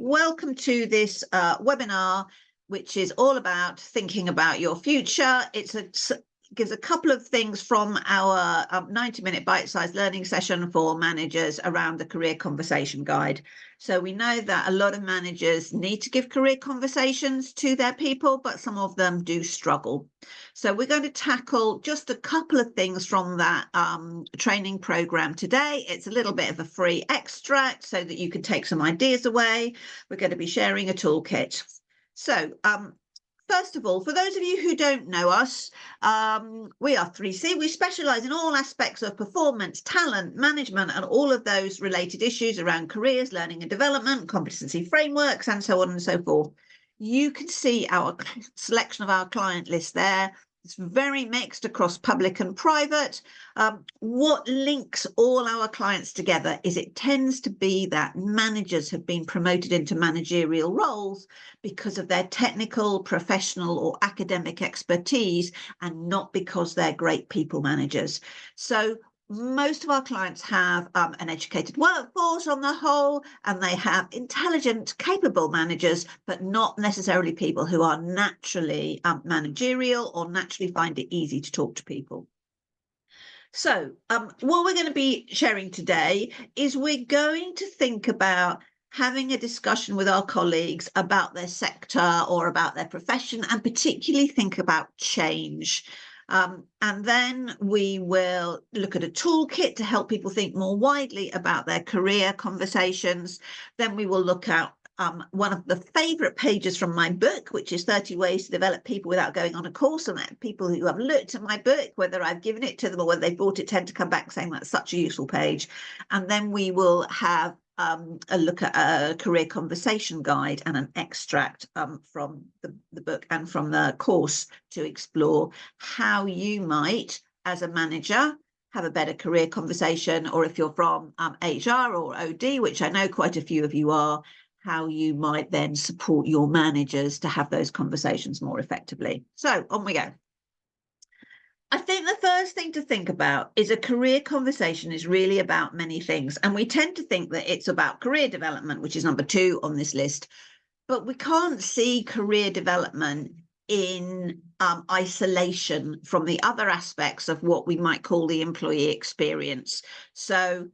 Welcome to this webinar, which is all about thinking about your future. Gives a couple of things from our 90-minute bite-sized learning session for managers around the career conversation guide. So we know that a lot of managers need to give career conversations to their people, but some of them do struggle. So we're going to tackle just a couple of things from that training program today. It's a little bit of a free extract so that you can take some ideas away. We're going to be sharing a toolkit. So first of all, for those of you who don't know us, we are 3C. We specialise in all aspects of performance, talent, management, and all of those related issues around careers, learning and development, competency frameworks, and so on and so forth. You can see our selection of our client list there. It's very mixed across public and private. What links all our clients together is it tends to be that managers have been promoted into managerial roles because of their technical, professional, or academic expertise, and not because they're great people managers. So most of our clients have an educated workforce on the whole, and they have intelligent, capable managers, but not necessarily people who are naturally managerial or naturally find it easy to talk to people. So what we're going to be sharing today is we're going to think about having a discussion with our colleagues about their sector or about their profession, and particularly think about change. And then we will look at a toolkit to help people think more widely about their career conversations. Then we will look at one of the favourite pages from my book, which is 30 Ways to Develop People Without Going on a Course. And that people who have looked at my book, whether I've given it to them or whether they've bought it, tend to come back saying that's such a useful page. And then we will have a look at a career conversation guide and an extract from the book and from the course to explore how you might, as a manager, have a better career conversation, or if you're from HR or OD, which I know quite a few of you are, how you might then support your managers to have those conversations more effectively. So on we go. I think the first thing to think about is a career conversation is really about many things. And we tend to think that it's about career development, which is number 2 on this list. But we can't see career development in isolation from the other aspects of what we might call the employee experience. So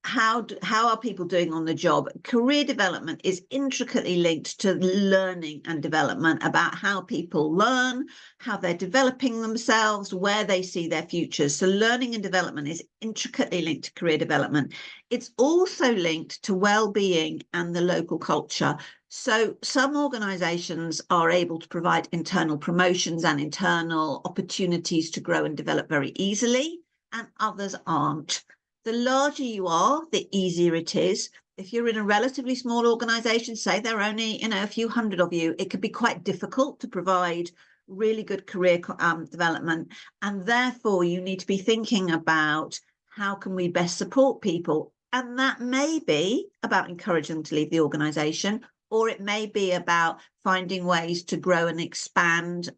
how are people doing on the job? Career development is intricately linked to learning and development, about how people learn, how they're developing themselves, where they see their futures. So learning and development is intricately linked to career development. It's also linked to well-being and the local culture. So some organisations are able to provide internal promotions and internal opportunities to grow and develop very easily, and others aren't. The larger you are, the easier it is. If you're in a relatively small organisation, say there are only a few hundred of you, it could be quite difficult to provide really good career development. And therefore, you need to be thinking about how can we best support people. And that may be about encouraging them to leave the organisation, or it may be about finding ways to grow and expand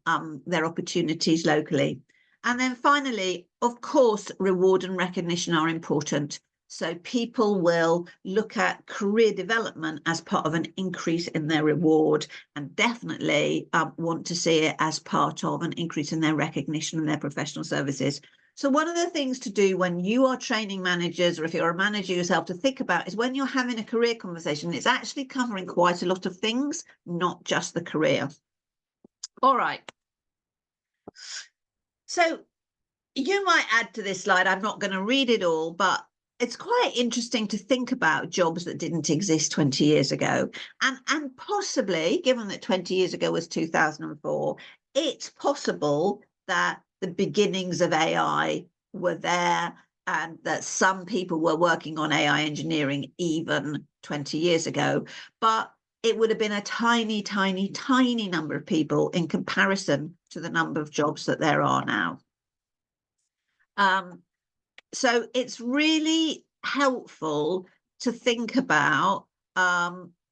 their opportunities locally. And then finally, of course, reward and recognition are important. So people will look at career development as part of an increase in their reward, and definitely want to see it as part of an increase in their recognition and their professional services. So one of the things to do when you are training managers, or if you're a manager yourself, to think about is when you're having a career conversation, it's actually covering quite a lot of things, not just the career. All right. So you might add to this slide, I'm not going to read it all, but it's quite interesting to think about jobs that didn't exist 20 years ago. And possibly, given that 20 years ago was 2004, it's possible that the beginnings of AI were there, and that some people were working on AI engineering even 20 years ago. But it would have been a tiny, tiny, tiny number of people in comparison to the number of jobs that there are now. So it's really helpful to think about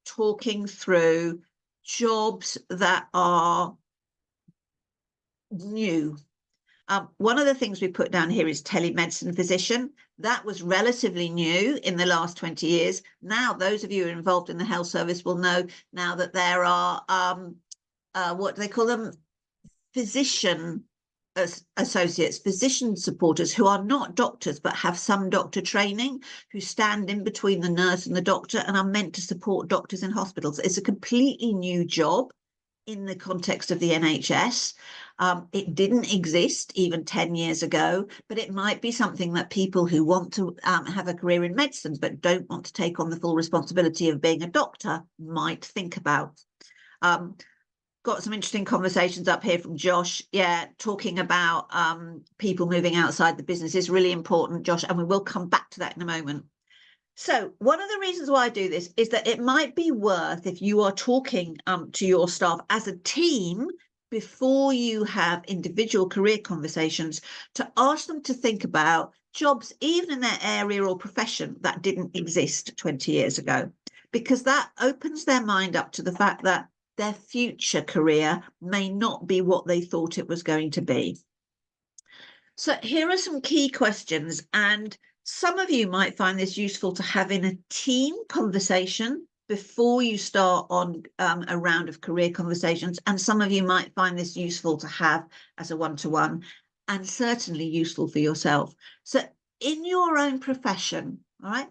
talking through jobs that are new. One of the things we put down here is telemedicine physician. That was relatively new in the last 20 years. Now, those of you who are involved in the health service will know now that there are, what do they call them? Physician associates, physician supporters who are not doctors but have some doctor training, who stand in between the nurse and the doctor and are meant to support doctors in hospitals. It's a completely new job in the context of the NHS. It didn't exist even 10 years ago, but it might be something that people who want to have a career in medicine but don't want to take on the full responsibility of being a doctor might think about. Got some interesting conversations up here from Josh. Yeah, talking about people moving outside the business is really important, Josh, and we will come back to that in a moment. So one of the reasons why I do this is that it might be worth, if you are talking to your staff as a team before you have individual career conversations, to ask them to think about jobs, even in their area or profession, that didn't exist 20 years ago, because that opens their mind up to the fact that their future career may not be what they thought it was going to be. So here are some key questions, and some of you might find this useful to have in a team conversation before you start on a round of career conversations, and some of you might find this useful to have as a one-to-one, and certainly useful for yourself. So in your own profession, all right,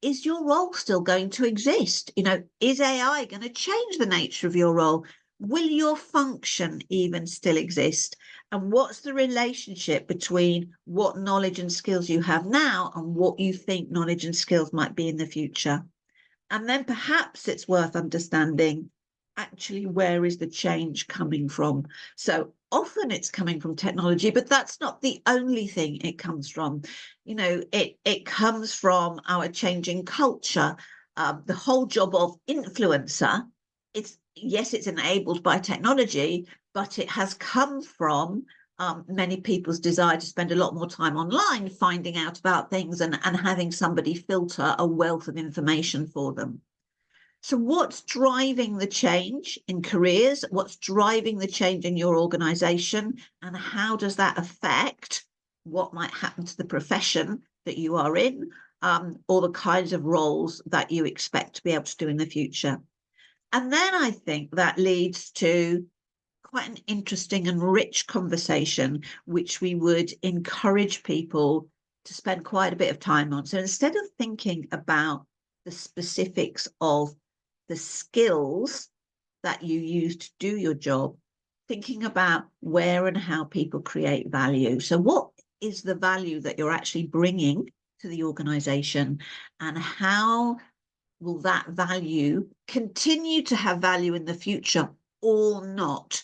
is your role still going to exist? You know, is AI going to change the nature of your role? Will your function even still exist? And what's the relationship between what knowledge and skills you have now and what you think knowledge and skills might be in the future? And then perhaps it's worth understanding, actually, where is the change coming from? So often it's coming from technology, but that's not the only thing it comes from. You know, it comes from our changing culture. The whole job of influencer, yes, it's enabled by technology, but it has come from many people's desire to spend a lot more time online finding out about things and having somebody filter a wealth of information for them. So what's driving the change in careers? What's driving the change in your organization? And how does that affect what might happen to the profession that you are in, or the kinds of roles that you expect to be able to do in the future? And then I think that leads to quite an interesting and rich conversation, which we would encourage people to spend quite a bit of time on. So instead of thinking about the specifics of the skills that you use to do your job, thinking about where and how people create value. So what is the value that you're actually bringing to the organization, and how will that value continue to have value in the future or not?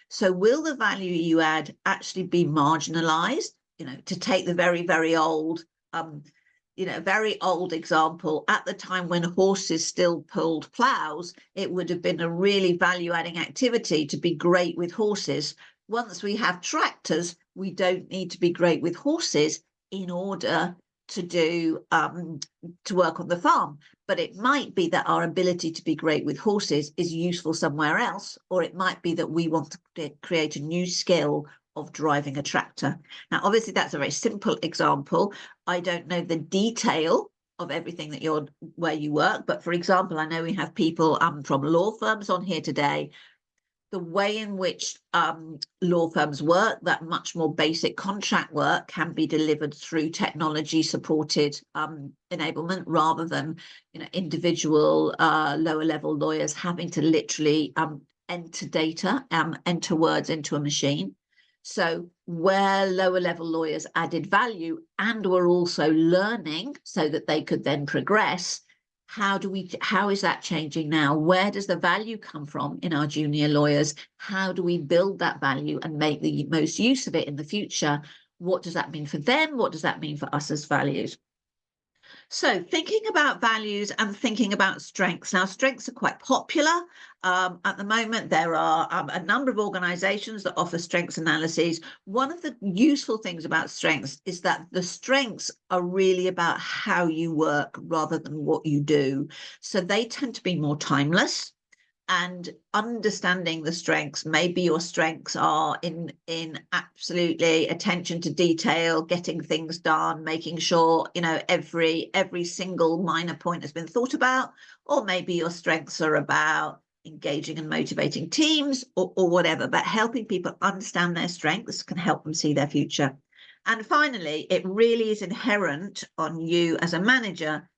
So will the value you add actually be marginalized? You know, to take the very, very old very old example, at the time when horses still pulled plows, it would have been a really value-adding activity to be great with horses. Once we have tractors, we don't need to be great with horses in order to do to work on the farm. But it might be that our ability to be great with horses is useful somewhere else, or it might be that we want to create a new skill of driving a tractor. Now, obviously, that's a very simple example. I don't know the detail of everything that where you work, but for example, I know we have people from law firms on here today. The way in which law firms work, that much more basic contract work, can be delivered through technology supported enablement, rather than individual lower level lawyers having to literally enter data, enter words into a machine. So where lower level lawyers added value and were also learning so that they could then progress, how is that changing now? Where does the value come from in our junior lawyers? How do we build that value and make the most use of it in the future? What does that mean for them? What does that mean for us as values? So thinking about values and thinking about strengths. Now, strengths are quite popular. At the moment, there are a number of organizations that offer strengths analyses. One of the useful things about strengths is that the strengths are really about how you work rather than what you do. So they tend to be more timeless. and understanding the strengths. Maybe your strengths are in absolutely attention to detail, getting things done, making sure, you know, every single minor point has been thought about, or maybe your strengths are about engaging and motivating teams, or whatever. But helping people understand their strengths can help them see their future. And finally, it really is inherent on you as a manager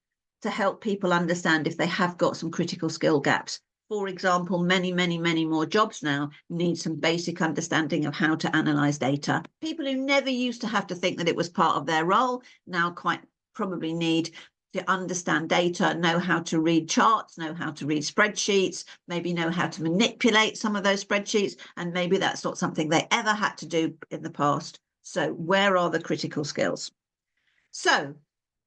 to help people understand if they have got some critical skill gaps. For example, many more jobs now need some basic understanding of how to analyze data. People who never used to have to think that it was part of their role now quite probably need to understand data, know how to read charts, know how to read spreadsheets, maybe know how to manipulate some of those spreadsheets, and maybe that's not something they ever had to do in the past. So where are the critical skills? So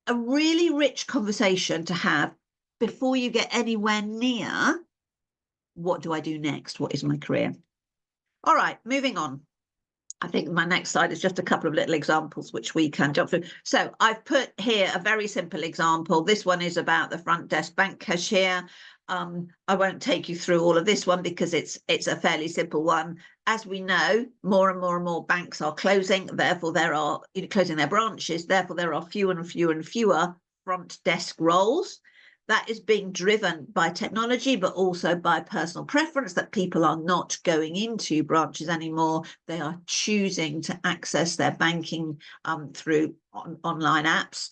a really rich conversation to have before you get anywhere near what do I do next? What is my career? All right, moving on. I think my next slide is just a couple of little examples which we can jump through. So I've put here a very simple example. This one is about the front desk bank cashier. I won't take you through all of this one because it's a fairly simple one. As we know, more and more banks are closing. Therefore, there are closing their branches. Therefore, there are fewer and fewer front desk roles. That is being driven by technology, but also by personal preference, that people are not going into branches anymore. They are choosing to access their banking through online apps.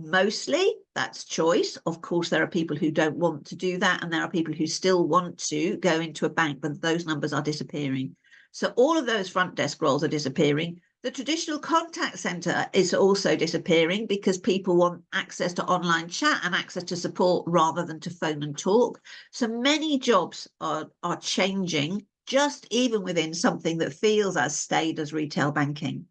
Mostly that's choice. Of course, there are people who don't want to do that, and there are people who still want to go into a bank, but those numbers are disappearing. So all of those front desk roles are disappearing. The traditional contact center is also disappearing because people want access to online chat and access to support rather than to phone and talk. So many jobs are changing, just even within something that feels as staid as retail banking.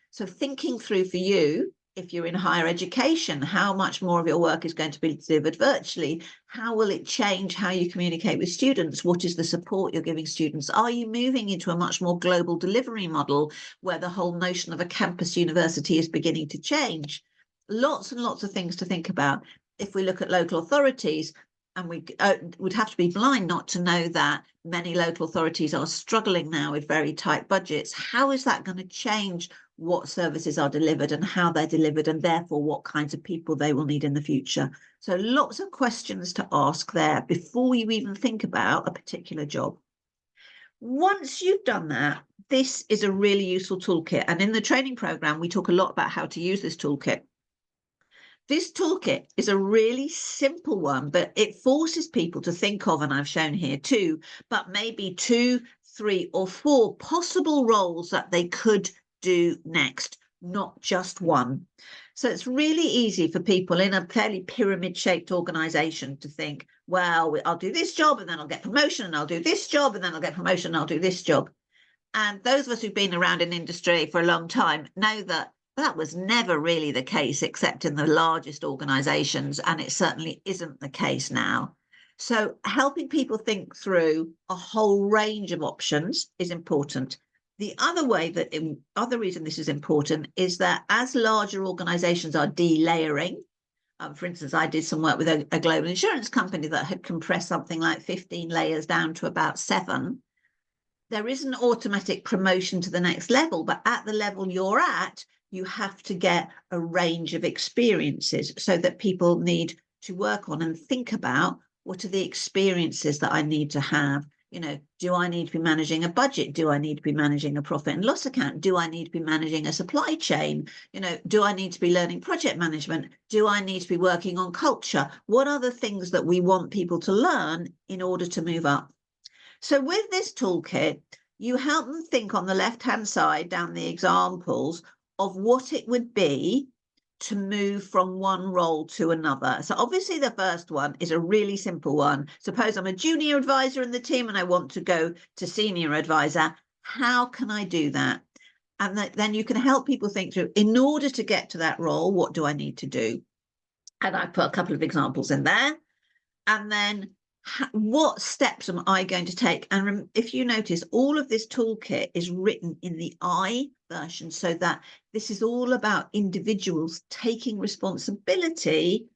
So thinking through for you, if you're in higher education, how much more of your work is going to be delivered virtually? How will it change how you communicate with students? What is the support you're giving students? Are you moving into a much more global delivery model where the whole notion of a campus university is beginning to change? Lots and lots of things to think about. If we look at local authorities, and we would have to be blind not to know that many local authorities are struggling now with very tight budgets. How is that going to change what services are delivered and how they're delivered, and therefore what kinds of people they will need in the future? So lots of questions to ask there before you even think about a particular job. Once you've done that, this is a really useful toolkit. And in the training program, we talk a lot about how to use this toolkit. This toolkit is a really simple one, but it forces people to think of, and I've shown here two, but maybe 2, 3, or 4 possible roles that they could do next, not just one. So it's really easy for people in a fairly pyramid-shaped organization to think, well, I'll do this job and then I'll get promotion, and I'll do this job and then I'll get promotion and I'll do this job. And those of us who've been around in industry for a long time know that that was never really the case, except in the largest organizations, and it certainly isn't the case now. So helping people think through a whole range of options is important. The other other reason this is important is that as larger organizations are delayering, for instance, I did some work with a global insurance company that had compressed something like 15 layers down to about 7. There is an automatic promotion to the next level, but at the level you're at, you have to get a range of experiences so that people need to work on and think about, what are the experiences that I need to have? Do I need to be managing a budget? Do I need to be managing a profit and loss account? Do I need to be managing a supply chain? Do I need to be learning project management? Do I need to be working on culture? What are the things that we want people to learn in order to move up? So with this toolkit, you help them think on the left-hand side down the examples of what it would be to move from one role to another. So obviously the first one is a really simple one. Suppose I'm a junior advisor in the team and I want to go to senior advisor. How can I do that? And then you can help people think through, in order to get to that role, what do I need to do? And I put a couple of examples in there. And then what steps am I going to take? And if you notice, all of this toolkit is written in the I version, so that this is all about individuals taking responsibility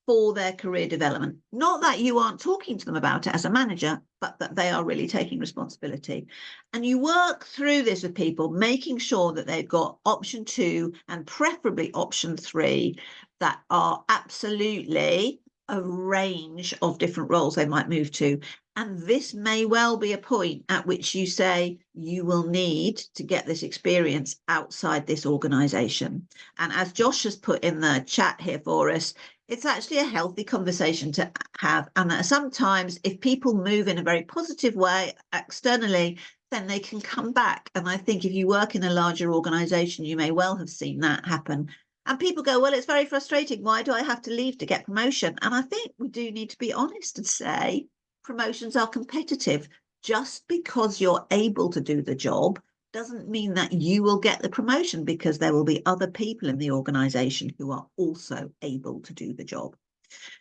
for their career development. Not that you aren't talking to them about it as a manager, but that they are really taking responsibility. And you work through this with people, making sure that they've got option 2 and preferably option 3 that are absolutely a range of different roles they might move to. And this may well be a point at which you say you will need to get this experience outside this organisation. And as Josh has put in the chat here for us, it's actually a healthy conversation to have. And that sometimes if people move in a very positive way externally, then they can come back. And I think if you work in a larger organisation, you may well have seen that happen. And people go, well, it's very frustrating. Why do I have to leave to get promotion? And I think we do need to be honest and say promotions are competitive. Just because you're able to do the job doesn't mean that you will get the promotion, because there will be other people in the organisation who are also able to do the job.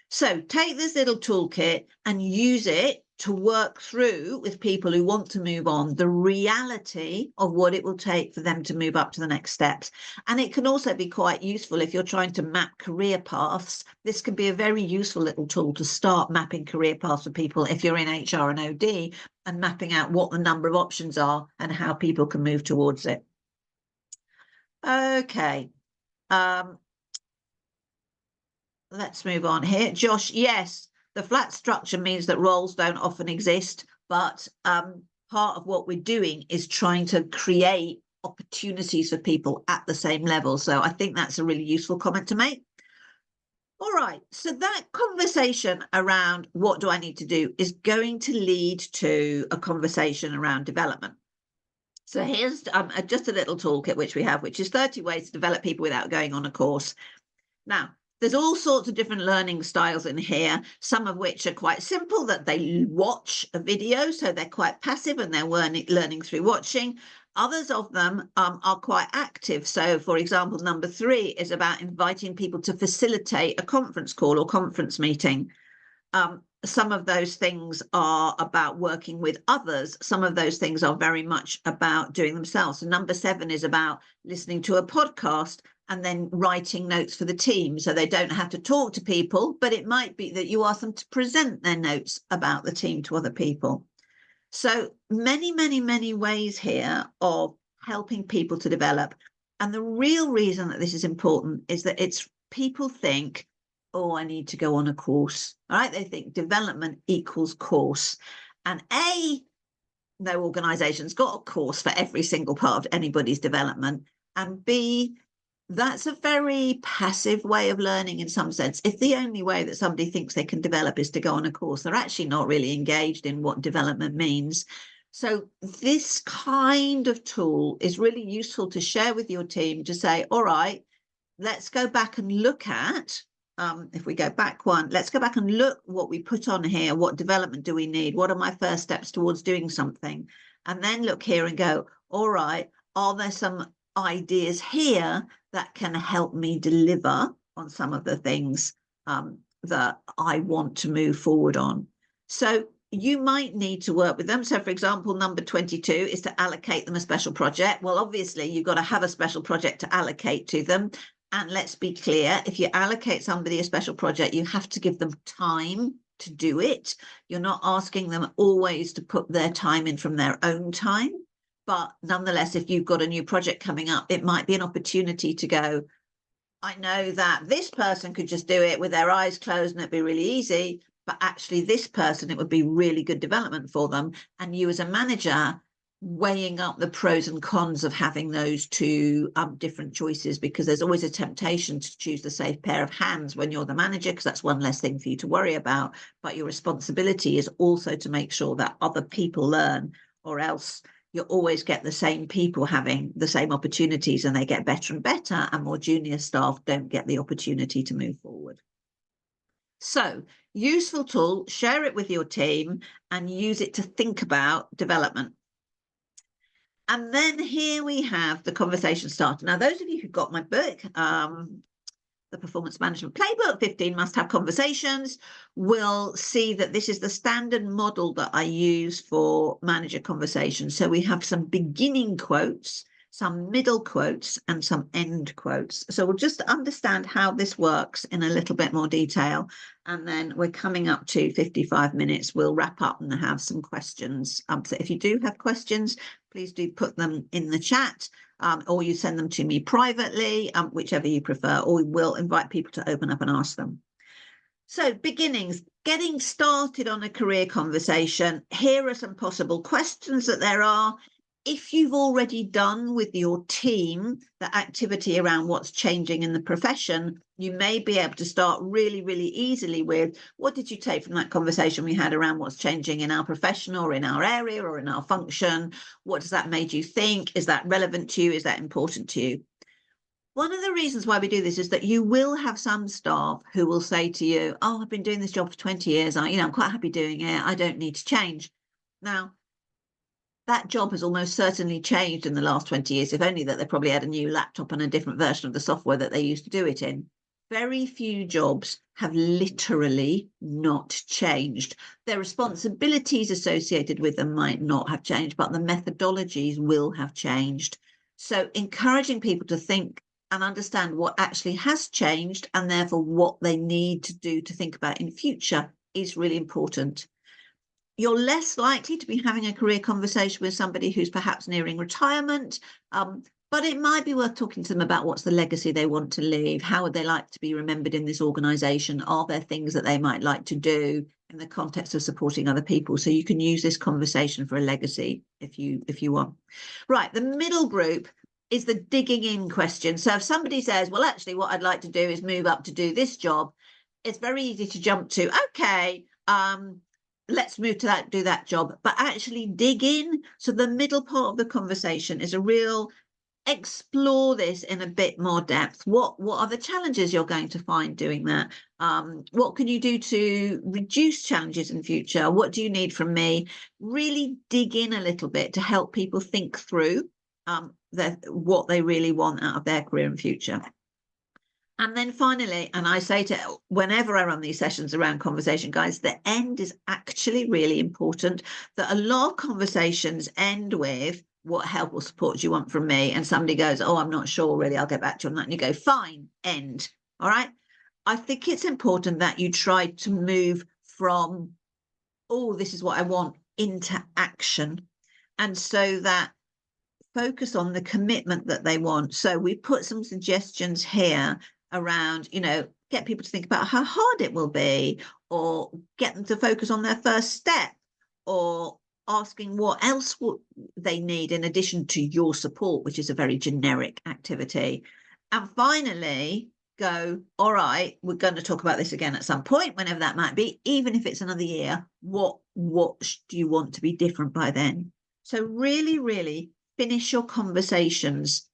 So take this little toolkit and use it to work through with people who want to move on the reality of what it will take for them to move up to the next steps. And it can also be quite useful if you're trying to map career paths. This can be a very useful little tool to start mapping career paths for people if you're in HR and OD, and mapping out what the number of options are and how people can move towards it. Okay. Let's move on here. Josh, yes, the flat structure means that roles don't often exist, but part of what we're doing is trying to create opportunities for people at the same level. So I think that's a really useful comment to make. All right, so that conversation around what do I need to do is going to lead to a conversation around development. So here's just a little toolkit which we have, which is 30 ways to develop people without going on a course. Now, there's all sorts of different learning styles in here, some of which are quite simple, that they watch a video, so they're quite passive and they're learning through watching. Others of them are quite active. So, for example, number 3 is about inviting people to facilitate a conference call or conference meeting. Some of those things are about working with others. Some of those things are very much about doing themselves. So number 7 is about listening to a podcast and then writing notes for the team, so they don't have to talk to people, but it might be that you ask them to present their notes about the team to other people. So many, many, many ways here of helping people to develop. And the real reason that this is important is that people think, oh, I need to go on a course. All right, they think development equals course. And no organization's got a course for every single part of anybody's development. And B, that's a very passive way of learning in some sense. If the only way that somebody thinks they can develop is to go on a course, they're actually not really engaged in what development means. So this kind of tool is really useful to share with your team to say, all right, let's go back and look at, if we go back one, let's go back and look what we put on here. What development do we need? What are my first steps towards doing something? And then look here and go, all right, are there some ideas here that can help me deliver on some of the things that I want to move forward on? So you might need to work with them. So, for example, number 22 is to allocate them a special project. Well, obviously, you've got to have a special project to allocate to them. And let's be clear, if you allocate somebody a special project, you have to give them time to do it. You're not asking them always to put their time in from their own time. But nonetheless, if you've got a new project coming up, it might be an opportunity to go, I know that this person could just do it with their eyes closed and it'd be really easy, but actually this person, it would be really good development for them. And you as a manager, weighing up the pros and cons of having those two different choices, because there's always a temptation to choose the safe pair of hands when you're the manager, because that's one less thing for you to worry about. But your responsibility is also to make sure that other people learn, or else you always get the same people having the same opportunities and they get better and better, and more junior staff don't get the opportunity to move forward. So, useful tool, share it with your team and use it to think about development. And then here we have the conversation starter. Now, those of you who got my book, the Performance Management Playbook, 15 Must-Have Conversations, will see that this is the standard model that I use for manager conversations. So we have some beginning quotes. some middle quotes, and some end quotes. So we'll just understand how this works in a little bit more detail. And then we're coming up to 55 minutes. We'll wrap up and have some questions. So if you do have questions, please do put them in the chat, or you send them to me privately, whichever you prefer, or we will invite people to open up and ask them. So beginnings, getting started on a career conversation. Here are some possible questions that there are. If you've already done with your team the activity around what's changing in the profession, you may be able to start really, really easily with, what did you take from that conversation we had around what's changing in our profession or in our area or in our function? What does that made you think? Is that relevant to you? Is that important to you? One of the reasons why we do this is that you will have some staff who will say to you, oh, I've been doing this job for 20 years. I'm quite happy doing it. I don't need to change. Now, that job has almost certainly changed in the last 20 years, if only that they probably had a new laptop and a different version of the software that they used to do it in. Very few jobs have literally not changed. Their responsibilities associated with them might not have changed, but the methodologies will have changed. So encouraging people to think and understand what actually has changed and therefore what they need to do to think about in future is really important. You're less likely to be having a career conversation with somebody who's perhaps nearing retirement, but it might be worth talking to them about what's the legacy they want to leave. How would they like to be remembered in this organisation? Are there things that they might like to do in the context of supporting other people? So you can use this conversation for a legacy if you want. Right, the middle group is the digging in question. So if somebody says, well, actually, what I'd like to do is move up to do this job, it's very easy to jump to, okay, let's move to do that job, but actually dig in. So the middle part of the conversation is a real explore this in a bit more depth. What are the challenges you're going to find doing that? What can you do to reduce challenges in future? What do you need from me? Really dig in a little bit to help people think through what they really want out of their career and future. And then finally, and I say to whenever I run these sessions around conversation, guys, the end is actually really important. That a lot of conversations end with, what help or support do you want from me? And somebody goes, oh, I'm not sure really, I'll get back to you on that. And you go, fine, end. All right. I think it's important that you try to move from, oh, this is what I want, into action. And so that focus on the commitment that they want. So we put some suggestions here around, get people to think about how hard it will be, or get them to focus on their first step, or asking what else they need in addition to your support, which is a very generic activity. And finally, go, all right, we're going to talk about this again at some point, whenever that might be, even if it's another year. What do you want to be different by then? So really, really finish your conversations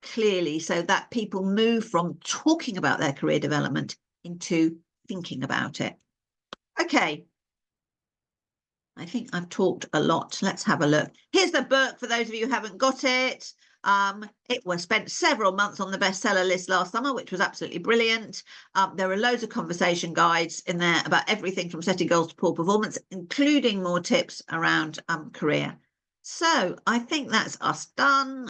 clearly so that people move from talking about their career development into thinking about it. Okay. I think I've talked a lot. Let's have a look. Here's the book for those of you who haven't got it. It was spent several months on the bestseller list last summer, which was absolutely brilliant. There are loads of conversation guides in there about everything from setting goals to poor performance, including more tips around career. So I think that's us done.